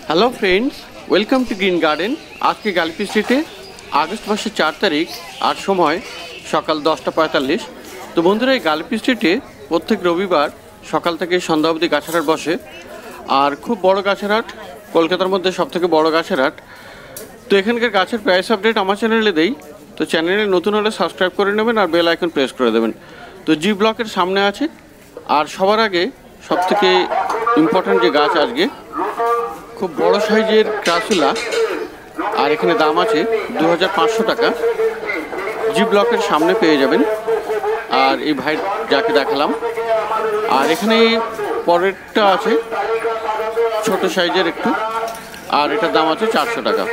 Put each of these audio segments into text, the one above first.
Hello friends, welcome to green garden. আজকে gallery স্ট্রিটে August মাসের 4 তারিখ আর সময় সকাল 10:45। তো বন্ধুরা, এই গ্যালারি স্ট্রিটে প্রত্যেক রবিবার সকাল থেকে সন্ধ্যা অবধি গাছের হাট বসে। আর খুব বড় গাছের হাট, কলকাতার মধ্যে সবথেকে বড় গাছের হাট। তো এখানকার গাছের প্রাইস আপডেট আমার চ্যানেলে দেই। তো চ্যানেলে নতুন হলে সাবস্ক্রাইব করে নেবেন আর বেল আইকন প্রেস করে দেবেন। তো জি ব্লকের সামনে আছে। আর সবার আগে সবথেকে ইম্পর্ট্যান্ট যে গাছ আজকে, খুব বড় সাইজের ক্রাসুলা, আর এখানে দাম আছে 2500 টাকা। জি ব্লকের সামনে পেয়ে যাবেন। আর এই ভাই যাকে দেখালাম, আর এখানে পরেরটা আছে ছোট সাইজের একটু, আর এটার দাম আছে 400 টাকা।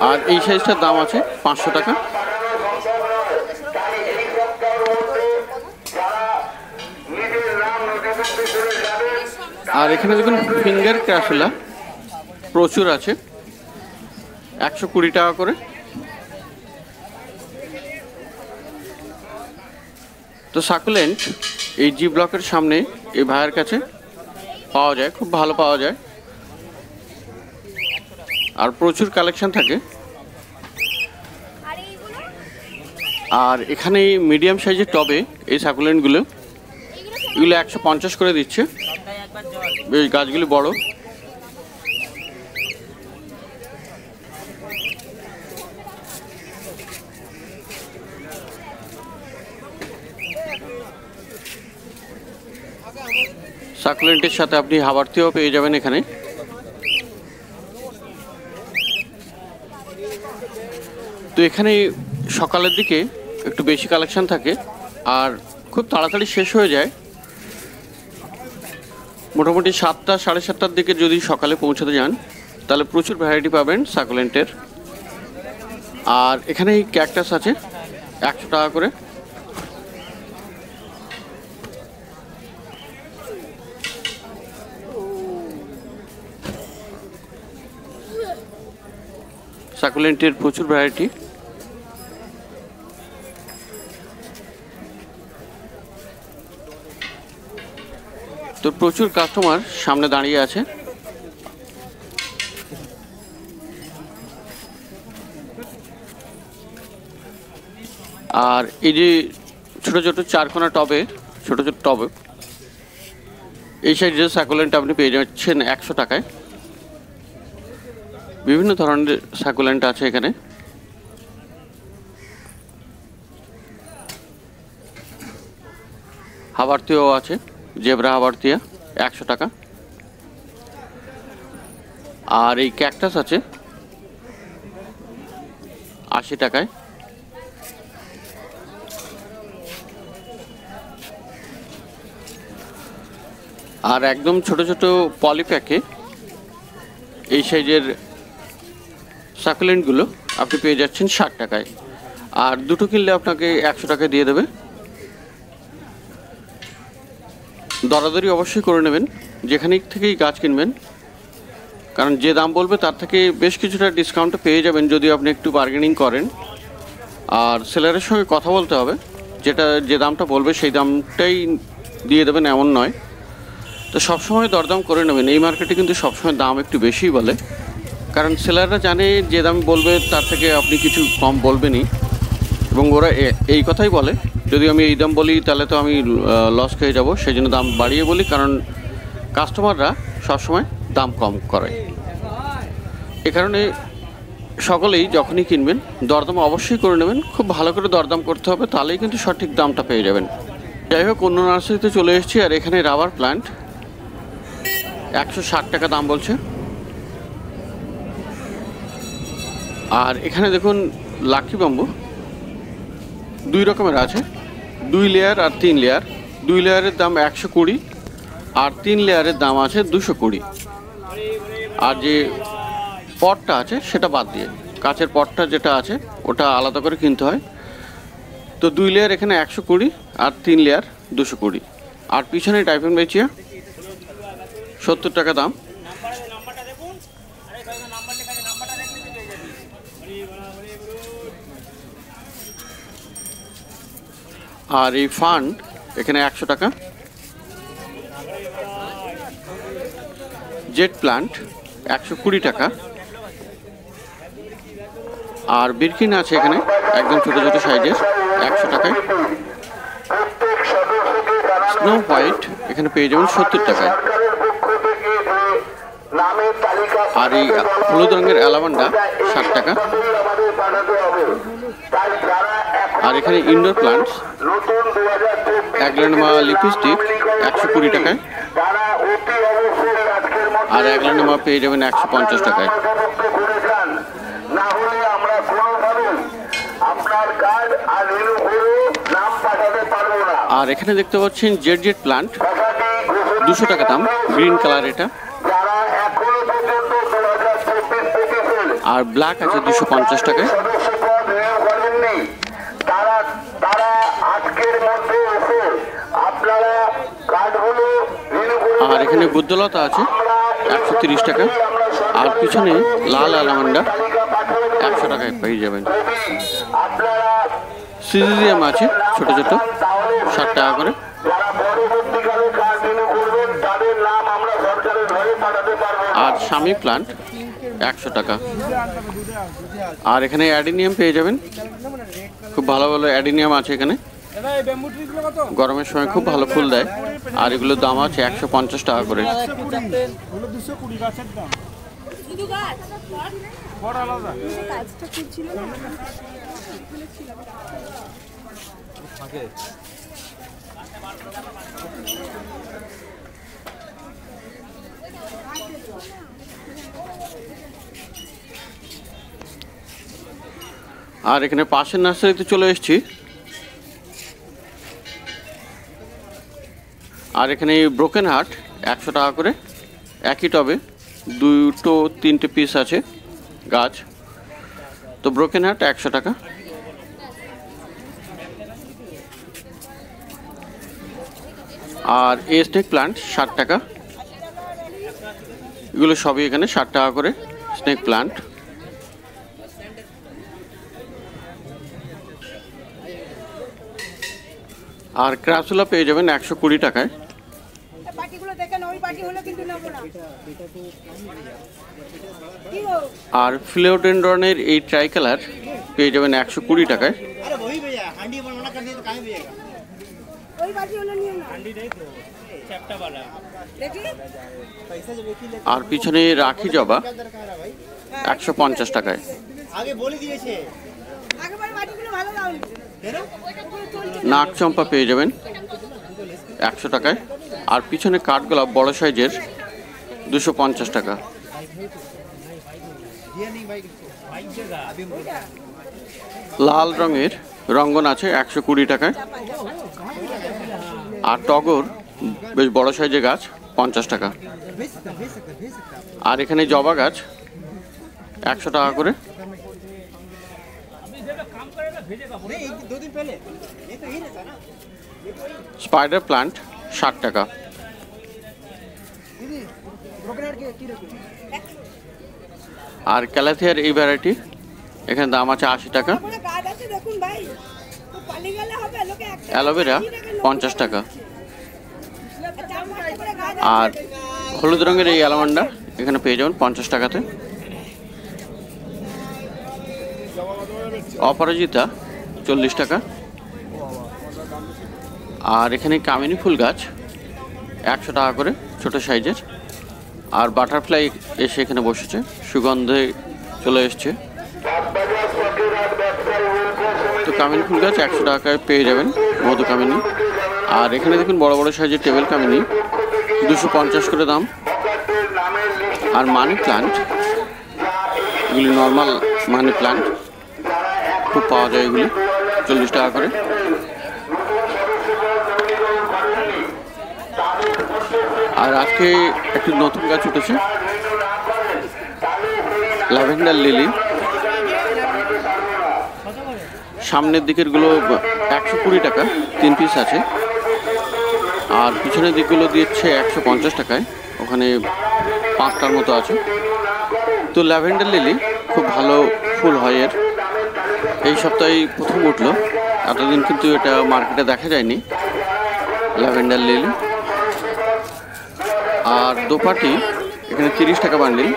আর এই সাইজটার দাম আছে 500 টাকা। আর এখানে দেখুন ফিঙ্গার ক্রাসুলা প্রচুর আছে, 120 টাকা করে। তো সাকুলেন্ট এই জি ব্লকের সামনে এই ভাইয়ের কাছে পাওয়া যায়, খুব ভালো পাওয়া যায়, আর প্রচুর কালেকশন থাকে। আর এখানে মিডিয়াম সাইজের টবে এই সাকুলেন্টগুলো, এগুলো 150 করে দিচ্ছে। বেশ গাছগুলি বড়। সাকুলেন্টের সাথে আপনি হাবারতিও পেয়ে যাবেন এখানে। তো এখানে সকালের দিকে একটু বেশি কালেকশন থাকে আর খুব তাড়াতাড়ি শেষ হয়ে যায়। মোটামুটি 7টা সাড়ে 7টার দিকে যদি সকালে পৌঁছাতে যান তাহলে প্রচুর ভ্যারাইটি পাবেন সাকুলেন্টের। আর এখানে এই ক্যাকটাস আছে 100 টাকা করে। সাকুলেন্টের প্রচুর ভ্যারাইটি। তো প্রচুর কাস্টমার সামনে দাঁড়িয়ে আছে। আর এই যে ছোট ছোট 4কোনা টবে, ছোট ছোট টবে এই সাইজের সাকুলেন্ট আপনি পেয়ে যাচ্ছেন 100 টাকায়। বিভিন্ন ধরনের সাকুলেন্ট আছে এখানে। হাবারতিও আছে, জেব্রা হাবারতিয়া 100 টাকা। আর এই ক্যাকটাস আছে 80 টাকায়। আর একদম ছোট ছোট পলিপ্যাকে এই সাইজের সাকুলেন্টগুলো আপনি পেয়ে যাচ্ছেন 60 টাকায়। আর দুটো কিনলে আপনাকে 100 টাকা দিয়ে দেবে। দরাদরি অবশ্যই করে নেবেন যেখানে থেকেই গাছ কিনবেন, কারণ যে দাম বলবে তার থেকে বেশ কিছুটা ডিসকাউন্ট পেয়ে যাবেন যদি আপনি একটু বার্গেনিং করেন। আর সেলারের সঙ্গে কথা বলতে হবে, যেটা যে দামটা বলবে সেই দামটাই দিয়ে দেবেন এমন নয়। তো সবসময় দরদাম করে নেবেন। এই মার্কেটে কিন্তু সবসময় দাম একটু বেশিই বলে, কারণ সেলাররা জানে যে দাম বলবে তার থেকে আপনি কিছু কম বলবেনই, এবং ওরা এই কথাই বলে যদি আমি এই দাম বলি তাহলে তো আমি লস খেয়ে যাব, সেই জন্য দাম বাড়িয়ে বলি, কারণ কাস্টমাররা সবসময় দাম কম করে। এ কারণে সকলেই যখনই কিনবেন দরদাম অবশ্যই করে নেবেন। খুব ভালো করে দরদাম করতে হবে, তাহলেই কিন্তু সঠিক দামটা পেয়ে যাবেন। যাই হোক, অন্য নার্সারিতে চলে এসেছি। আর এখানে রাবার প্লান্ট 160 টাকা দাম বলছে। আর এখানে দেখুন লাকি বাম্বু 2 রকমের আছে, 2 লেয়ার আর 3 লেয়ার। 2 লেয়ারের দাম 120 আর 3 লেয়ারের দাম আছে 220। আর যে পটটা আছে সেটা বাদ দিয়ে, কাচের পটটা যেটা আছে ওটা আলাদা করে কিনতে হয়। তো 2 লেয়ার এখানে 120 আর 3 লেয়ার 220। আর পিছনে টাইপেন বেচিয়া 70 টাকা দাম। আর এই ফান্ড এখানে 100 টাকা। জেট প্লান্ট 120 টাকা। আর বিরকিন আছে এখানে একদম ছোট ছোট সাইজের 100 টাকায়। স্নো হোয়াইট এখানে পেয়ে যাবেন 70 টাকায়। আর এই হলুদ রঙের অ্যালামান্ডা 60 টাকা। আর এখানে ইনডোর প্লান্টস অ্যাগল্যান্ডমা লিপস্টিক 120 টাকায়। আর অ্যাগল্যান্ডমা পেয়ে যাবেন 150 টাকায়। আর এখানে দেখতে পাচ্ছেন জেড জেড প্লান্ট 200 টাকা দাম, গ্রিন কালার এটা। আর ব্ল্যাক আছে 250 টাকায়। আর এখানে বুদ্ধলতা আছে 130 টাকা। আর পিছনে লাল অ্যালামান্ডা 100 টাকায় পেয়ে যাবেন। সিজিজিয়াম আছে ছোট ছোট 60 টাকা করে। আর স্বামী প্লান্ট 100 টাকা। আর এখানে অ্যাডিনিয়াম পেয়ে যাবেন, খুব ভালো ভালো অ্যাডিনিয়াম আছে এখানে, গরমের সময় খুব ভালো ফুল দেয়। আর এগুলোর দাম আছে 150 টাকা করে। আর এখানে পাশের নার্সারিতে চলে এসেছি। আর এখানে ব্রোকেন হার্ট 100 টাকা করে, একই টবে 2-3টে পিস আছে গাছ। তো ব্রোকেন হার্ট 100 টাকা। আর এই স্নেক প্লান্ট 60 টাকা। এগুলো সবই এখানে 60 টাকা করে স্নেক প্লান্ট। আর ক্রাসুলা পেয়ে যাবেন 120 টাকায়। আর ফিলোডেন্ড্রনের এই ট্রাই কালার পেয়ে যাবেন 120 টাকায়। আর পিছনে রাখি জবা 150 টাকায়। নাক চম্পা পেয়ে যাবেন 100 টাকায়। আর পিছনে কাঠগোলাপ বড় সাইজের 250 টাকা। লাল রঙের রঙ্গন আছে 120 টাকায়। আর টগর বেশ বড় সাইজের গাছ 50 টাকা। আর এখানে জবা গাছ 100 টাকা করে। স্পাইডার প্লান্ট 60 টাকা। আর ক্যালাথিয়ার এই ভ্যারাইটি এখানে দাম আছে 80 টাকা। অ্যালোভেরা 50 টাকা। আর হলুদ রঙের এই অ্যালামান্ডা এখানে পেয়ে যাবেন 50 টাকাতে। অপরাজিতা 40 টাকা। আর এখানে কামিনী ফুল গাছ 100 টাকা করে ছোট সাইজের। আর বাটারফ্লাই এসে এখানে বসেছে, সুগন্ধে চলে এসছে। তো কামিনী ফুল গাছ 100 টাকায় পেয়ে যাবেন, মধু কামিনী। আর এখানে দেখুন বড় বড় সাইজের টেবিল কামিনী 250 করে দাম। আর মানি প্লান্ট, এগুলি নর্মাল মানি প্লান্ট, খুব পাওয়া যায় এগুলি 40 টাকা করে। আর আজকে একটি নতুন গাছ উঠেছে, ল্যাভেন্ডার লিলি। সামনের দিকের গুলো 120 টাকা, 3 পিস আছে। আর পিছনের দিকগুলো দিচ্ছে 150 টাকায়, ওখানে 5টার মতো আছে। তো ল্যাভেন্ডার লিলি খুব ভালো ফুল হয় এর। এই সপ্তাহে প্রথম উঠলো, এতদিন কিন্তু এটা মার্কেটে দেখা যায়নি ল্যাভেন্ডার লিলি। দোপাটি এখানে 30 টাকা বান্ডিল।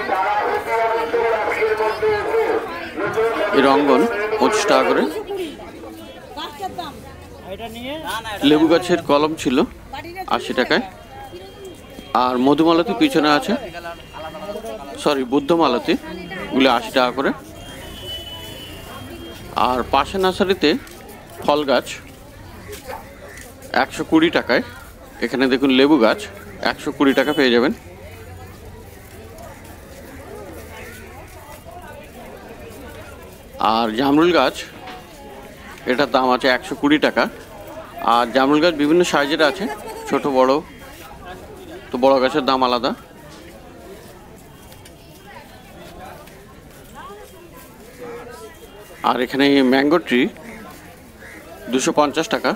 এই রঙ্গন 25 টাকা করে। লেবু গাছের কলম ছিল 80 টাকায়। আর মধুমালতী পিছনে আছে, সরি বুদ্ধমালতী, গুলি 80 টাকা করে। আর পাশে নার্সারিতে ফল গাছ 120 টাকায়। এখানে দেখুন লেবু গাছ 120 টাকা পেয়ে যাবেন। আর জামরুল গাছ, এটার দাম আছে 120 টাকা। আর জামরুল গাছ বিভিন্ন সাইজের আছে, ছোট বড়, তো বড় গাছের দাম আলাদা। আর এখানে ম্যাঙ্গো ট্রি 250 টাকা,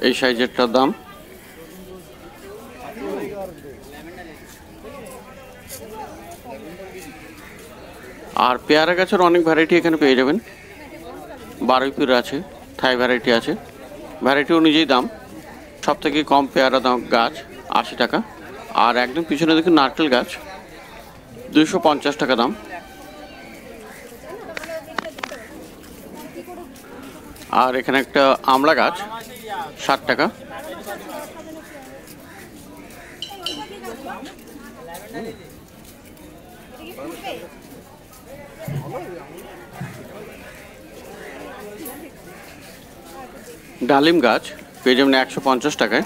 এই সাইজেরটার দাম। আর পেয়ারা গাছের অনেক ভ্যারাইটি এখানে পেয়ে যাবেন। বারুইপুর আছে, থাই ভ্যারাইটি আছে, ভ্যারাইটি অনুযায়ী দাম। সব থেকে কম পেয়ারা দাম গাছ 80 টাকা। আর একদম পিছনে দেখুন নারকেল গাছ 250 টাকা দাম। আর এখানে একটা আমলা গাছ 60 টাকা। ডালিম গাছ পেয়ে যাবেন 150 টাকায়।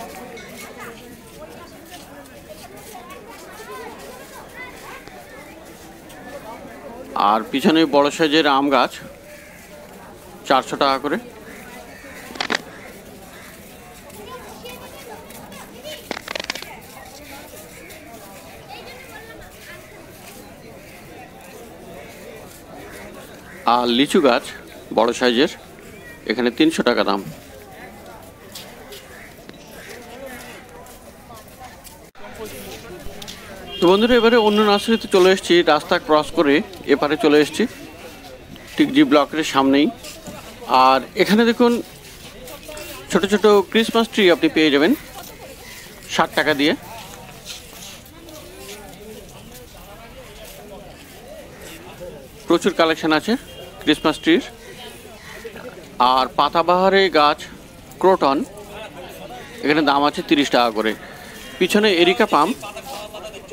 আর পিছনে বড় সাইজের আম গাছ 400 টাকা করে। আর লিচু গাছ বড় সাইজের এখানে 300 টাকা দাম। তো বন্ধুরা, এবারে অন্য নার্সারিতে চলে এসেছি, রাস্তা ক্রস করে এপারে চলে এসেছি, ঠিক জি ব্লকের সামনেই। আর এখানে দেখুন ছোট ছোট ক্রিসমাস ট্রি আপনি পেয়ে যাবেন 60 টাকা দিয়ে। প্রচুর কালেকশন আছে ক্রিসমাস ট্রির। আর পাতাবাহারে গাছ ক্রোটন এখানে দাম আছে 30 টাকা করে। পিছনে এরিকা পাম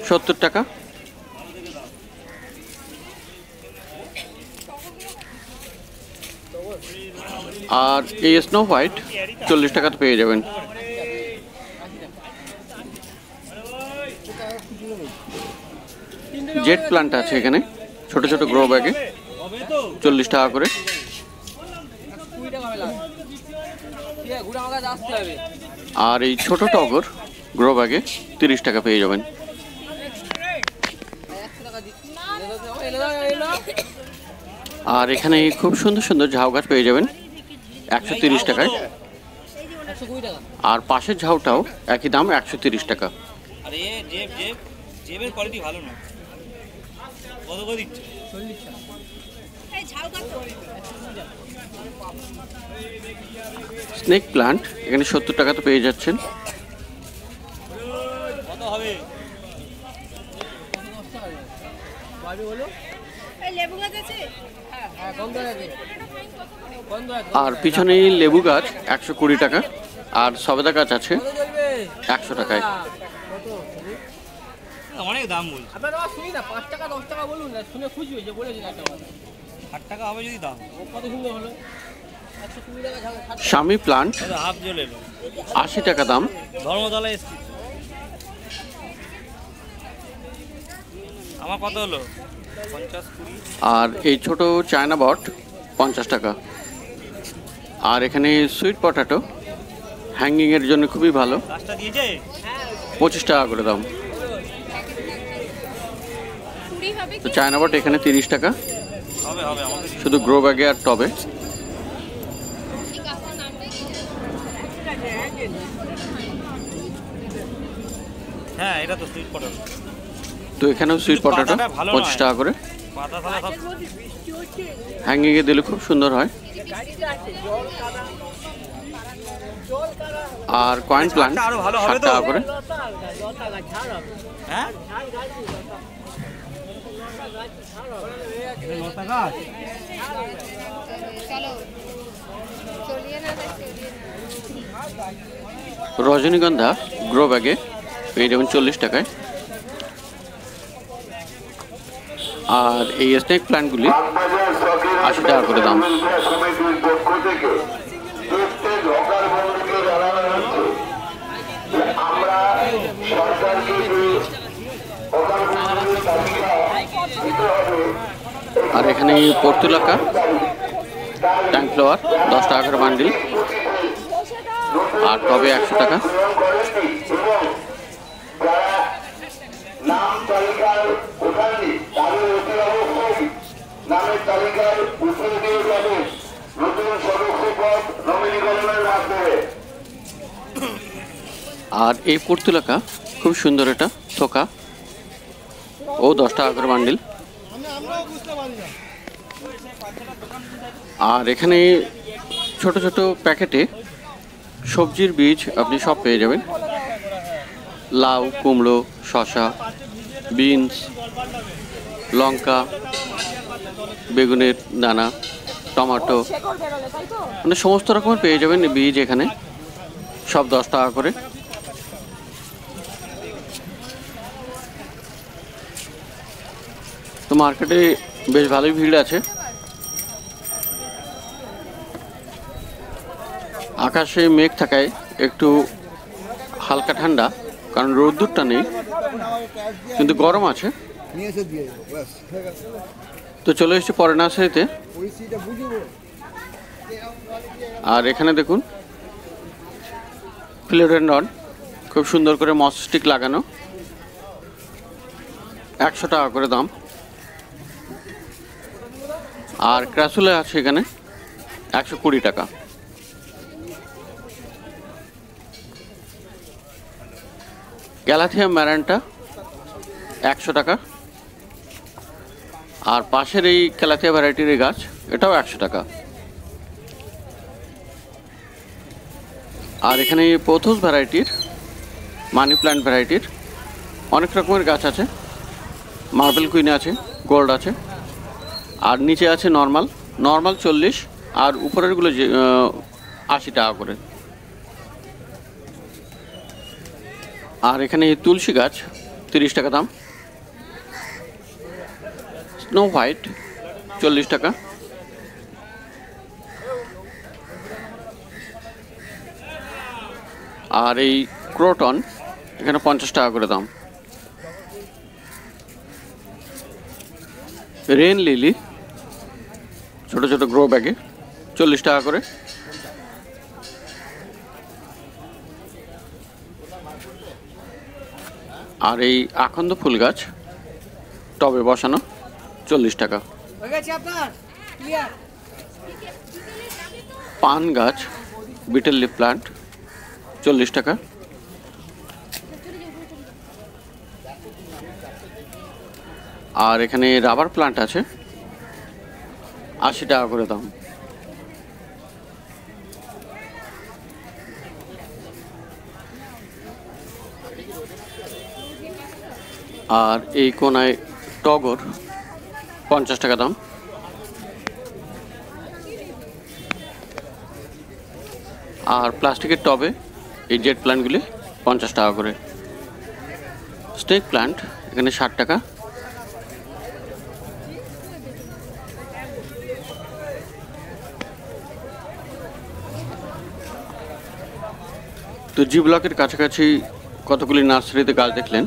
70 টাকা। আর এই স্নো হোয়াইট 40 টাকাতে পেয়ে যাবেন। জেট প্লান্ট আছে এখানে ছোট ছোট গ্রো ব্যাগে 40 টাকা করে। আর এই ছোট টগর গ্রো ব্যাগে 30 টাকা পেয়ে যাবেন। আর এখানে খুব সুন্দর সুন্দর ঝাউ গাছ পেয়ে যাবেন 130 টাকায়। আর পাশের ঝাউটাও একই দাম 130 টাকা। স্নেক প্লান্ট এখানে 70 টাকাতে পেয়ে যাচ্ছেন। আর পিছনে লেবু গাছ 120 টাকা। আর সবেদা গাছ আছে 100 টাকায়। অনেক দাম বলছে আপনারা শুনি না 5 টাকা 10 টাকা বলুন না, শুনে খুশি হয়েছে, বলেছেন একটা কথা 8 টাকা হবে যদি দাম কত সুন্দর হলো। 120 টাকা স্বামী প্লান্ট হাফ জ্বলে 80 টাকা দাম। ধর্মতলা এসছি আমার কত হলো 50 20। আর এই ছোট চায়না বট 50 টাকা। আর এখানে সুইট পটাটো হ্যাঙ্গিং এর জন্য খুবই ভালো, 25 টাকা করে দাম। তো চায়না বট এখানে 30 টাকা শুধু গ্রো ব্যাগে আর টবে। হ্যাঁ এটা তো সুইট পটাটো। তো এখানেও সুইট পটাটো 25 টাকা করে। হ্যাঙ্গিং এ দিলে খুব সুন্দর হয়। আর কয়েন প্লান্ট আরো ভালো হবে 60 তো? টাকা করে। হ্যাঁ লতা গাছ চলো চলিয়ে না চলিয়ে না রজনীগন্ধা গ্রো ব্যাগে পেয়ে যাবেন 40 টাকায়। আর এই স্নেক প্ল্যান্টগুলি 80 টাকা করে দাম। কমিটির পক্ষ থেকে প্রত্যেক হকার বন্ধুকে জানানো হচ্ছে যে আমরা সরকারকে যে হকার বন্ধুদের তালিকা দিতে হবে আর এখানে পর্তুলাকা ট্যাঙ্ক ফ্লাওয়ার 10 টাকা করে বান্ডিল, আর টবে 100 টাকা। গ্রহণ করেননি এবং যারা নাম তালিকায় ওঠাননি তাদের অতি অবশ্যই নামের তালিকায় উঠিয়ে দিয়ে যাবেন নতুন সদস্য পদ নমিনীকরণের মাধ্যমে। আর এই পর্তুলাকা খুব সুন্দর, এটা থোকা, ও 10 টাকা করে বান্ডিল। আর এখানে ছোট ছোট প্যাকেটে সবজির বীজ আপনি সব পেয়ে যাবেন। লাউ, কুমড়ো, শসা, বিনস, লঙ্কা, বেগুনের দানা, টমেটো, মানে সমস্ত রকমের পেয়ে যাবেন বীজ এখানে, সব 10 টাকা করে। তো মার্কেটে বেশ ভালোই ভিড় আছে। আকাশে মেঘ থাকায় একটু হালকা ঠান্ডা, কারণ রোদ্দুরটা নেই, কিন্তু গরম আছে। তো চলে এসেছি পরে নার্সারিতে। আর এখানে দেখুন ফিলোডেন্ড্রন খুব সুন্দর করে মস স্টিক লাগানো, 100 টাকা করে দাম। আর ক্রাসুলা আছে এখানে 120 টাকা। গ্যালাথিয়া ম্যারান্টা 100 টাকা। আর পাশের এই ক্যালাথিয়া ভ্যারাইটির গাছ, এটাও 100 টাকা। আর এখানে পোথোস ভ্যারাইটির, মানি প্ল্যান্ট ভ্যারাইটির অনেক রকমের গাছ আছে। মার্বেল কুইন আছে, গোল্ড আছে, আর নিচে আছে নর্মাল 40, আর উপরেরগুলো 80 টাকা করে। আর এখানে তুলসী গাছ 30 টাকা দাম। স্নো হোয়াইট 40 টাকা। আর এই ক্রোটন এখানে 50 টাকা করে দাম। রেন লিলি ছোট ছোট গ্রো ব্যাগে 40 টাকা করে। আর এই আকন্দ ফুল গাছ টবে বসানো 40 টাকা। পান গাছ বিটেল লিফ প্লান্ট 40 টাকা। আর এখানে রাবার প্লান্ট আছে 80 টাকা করে দাম। আর এই কোনায় টগর 50 টাকা দাম। আর প্লাস্টিকের টবে এই জেট প্ল্যান্টগুলি 50 টাকা করে। স্নেক প্ল্যান্ট এখানে 60 টাকা। তো জি ব্লকের কাছাকাছি কতগুলি নার্সারিতে গাছ দেখলেন।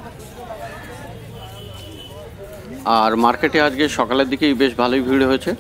আর মার্কেটে আজকে সকালের দিকেই বেশ ভালোই ভিড় হয়েছে।